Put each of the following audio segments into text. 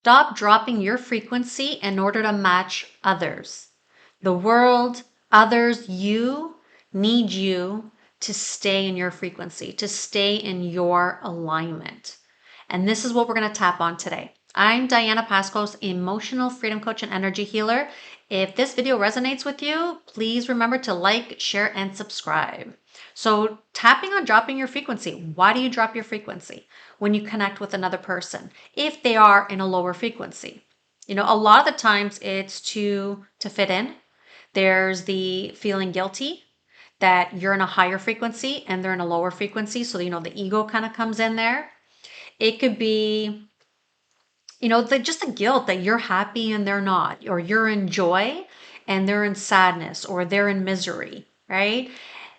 Stop dropping your frequency in order to match others. The world, others, you need you to stay in your frequency, to stay in your alignment. And this is what we're going to tap on today. I'm Diana Pascos, emotional freedom coach and energy healer. If this video resonates with you, please remember to like, share, and subscribe. So tapping on dropping your frequency. Why do you drop your frequency when you connect with another person if they are in a lower frequency? You know, a lot of the times it's to fit in. There's the feeling guilty that you're in a higher frequency and they're in a lower frequency. So, you know, the ego kind of comes in there. It could be, you know, just the guilt that you're happy and they're not, or you're in joy and they're in sadness, or they're in misery, right?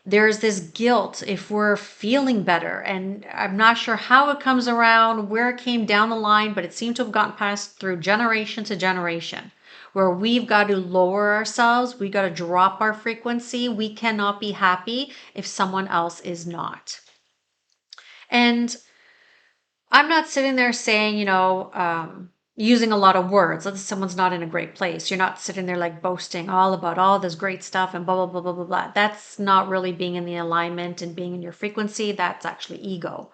There's this guilt if we're feeling better. And I'm not sure how it comes around, where it came down the line, but it seemed to have gotten passed through generation to generation, where we've got to lower ourselves. We got to drop our frequency. We cannot be happy if someone else is not. And I'm not sitting there saying, using a lot of words. Let's say someone's not in a great place. You're not sitting there like boasting all about all this great stuff and blah, blah, blah, blah, blah, blah. That's not really being in the alignment and being in your frequency. That's actually ego.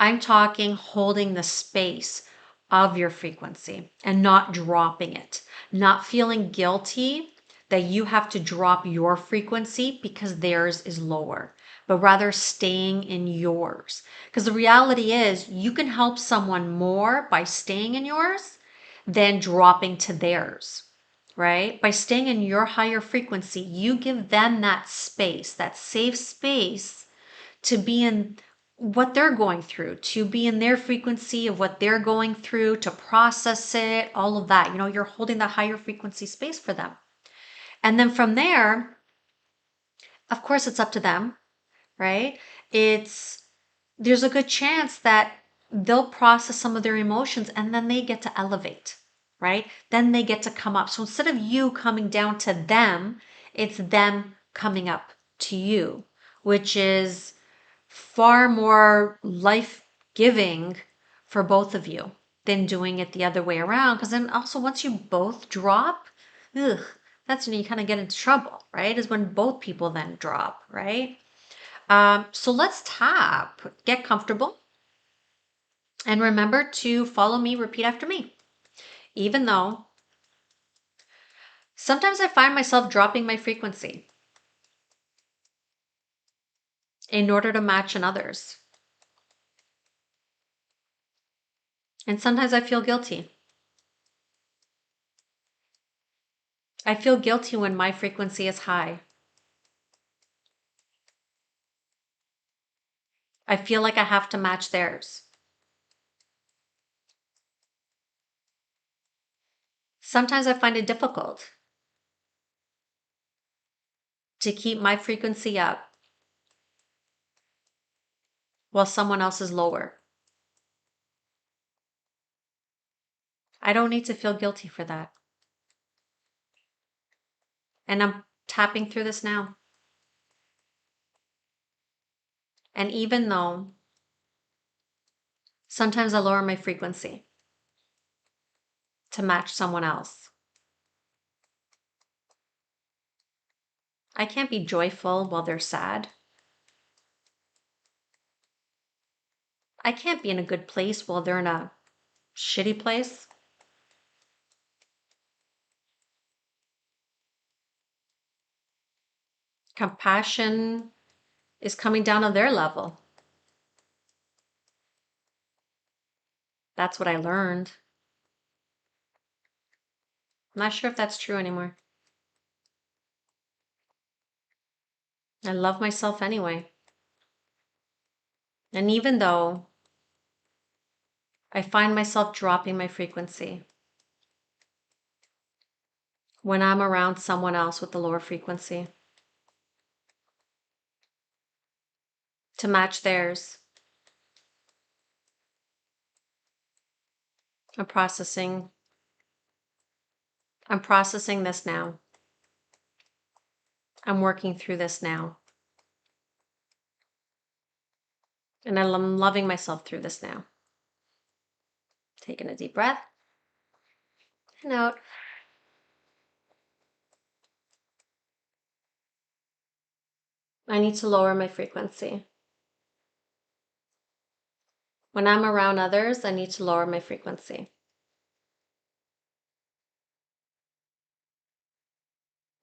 I'm talking holding the space of your frequency and not dropping it, not feeling guilty that you have to drop your frequency because theirs is lower, but rather staying in yours. Because the reality is you can help someone more by staying in yours than dropping to theirs, right? By staying in your higher frequency, you give them that space, that safe space to be in what they're going through, to be in their frequency of what they're going through, to process it, all of that. You know, you're holding the higher frequency space for them. And then from there, of course, it's up to them, right? There's a good chance that they'll process some of their emotions and then they get to elevate, right? Then they get to come up. So instead of you coming down to them, it's them coming up to you, which is far more life-giving for both of you than doing it the other way around. Because then also once you both drop, that's when you kind of get into trouble, right? Is when both people then drop, right? So let's tap. Get comfortable. And remember to follow me, repeat after me. Even though sometimes I find myself dropping my frequency in order to match another's. And sometimes I feel guilty. I feel guilty when my frequency is high. I feel like I have to match theirs. Sometimes I find it difficult to keep my frequency up while someone else is lower. I don't need to feel guilty for that. And I'm tapping through this now. And even though sometimes I lower my frequency to match someone else, I can't be joyful while they're sad. I can't be in a good place while they're in a shitty place. Compassion is coming down to their level. That's what I learned. I'm not sure if that's true anymore. I love myself anyway. And even though I find myself dropping my frequency when I'm around someone else with the lower frequency to match theirs, I'm processing this now. I'm working through this now. And I'm loving myself through this now. Taking a deep breath. And out. I need to lower my frequency. When I'm around others, I need to lower my frequency.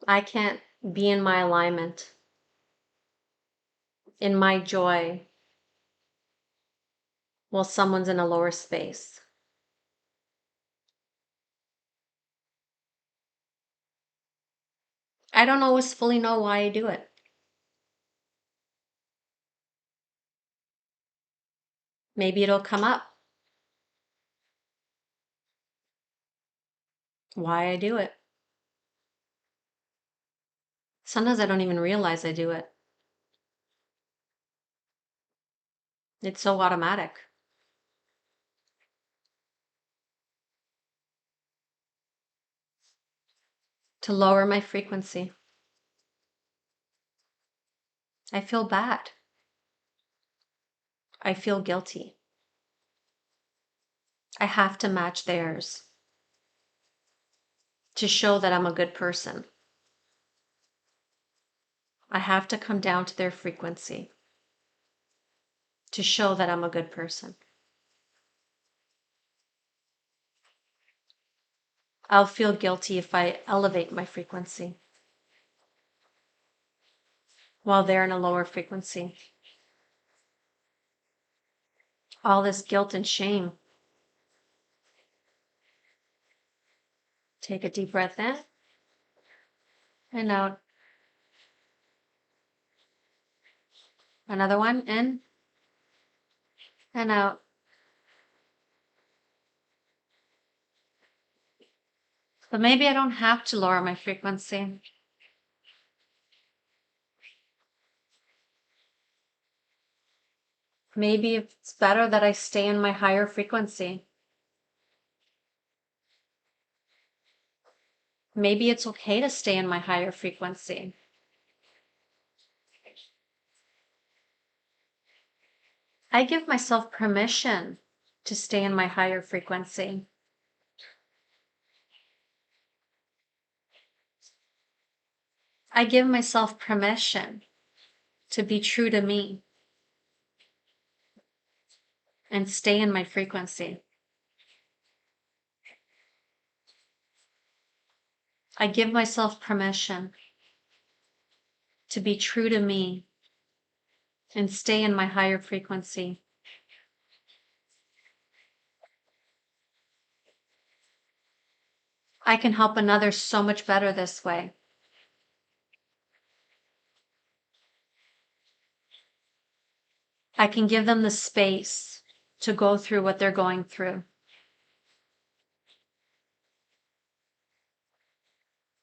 I can't be in my alignment, in my joy, while someone's in a lower space. I don't always fully know why I do it. Maybe it'll come up. Why I do it. Sometimes I don't even realize I do it. It's so automatic. To lower my frequency. I feel bad. I feel guilty. I have to match theirs to show that I'm a good person. I have to come down to their frequency to show that I'm a good person. I'll feel guilty if I elevate my frequency while they're in a lower frequency. All this guilt and shame. Take a deep breath in and out. Another one, in and out. But maybe I don't have to lower my frequency. Maybe it's better that I stay in my higher frequency. Maybe it's okay to stay in my higher frequency. I give myself permission to stay in my higher frequency. I give myself permission to be true to me and stay in my frequency. I give myself permission to be true to me and stay in my higher frequency. I can help another so much better this way. I can give them the space to go through what they're going through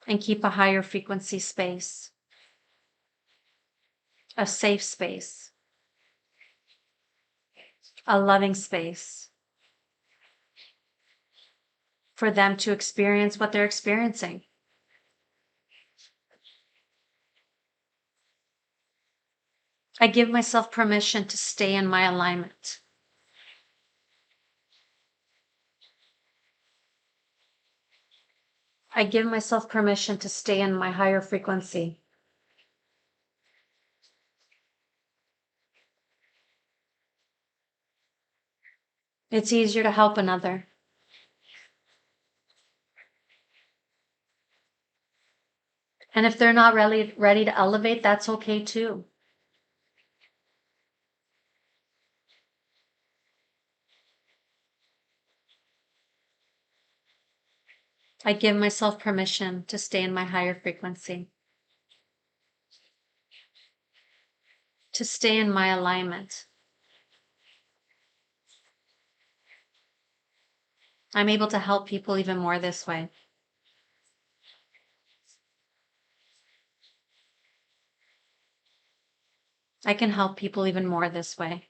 and keep a higher frequency space, a safe space, a loving space for them to experience what they're experiencing. I give myself permission to stay in my alignment. I give myself permission to stay in my higher frequency. It's easier to help another. And if they're not ready to elevate, that's okay too. I give myself permission to stay in my higher frequency, to stay in my alignment. I'm able to help people even more this way. I can help people even more this way.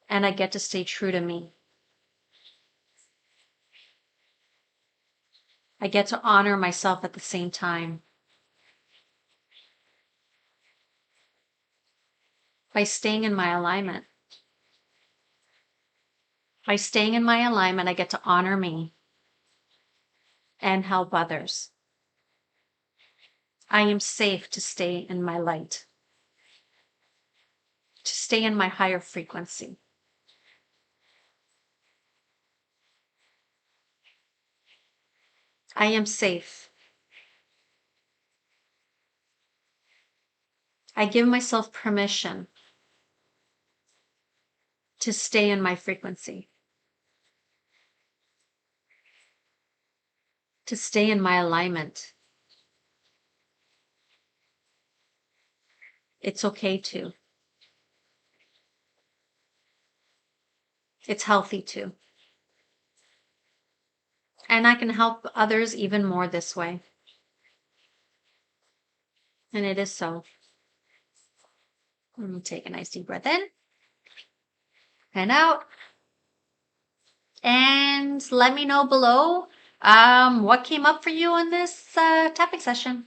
And I get to stay true to me. I get to honor myself at the same time. By staying in my alignment, By staying in my alignment, I get to honor me and help others. I am safe to stay in my light, to stay in my higher frequency. I am safe. I give myself permission to stay in my frequency, to stay in my alignment. It's okay to. It's healthy to. And I can help others even more this way. And it is so. Take a nice deep breath in and out. And let me know below what came up for you in this tapping session.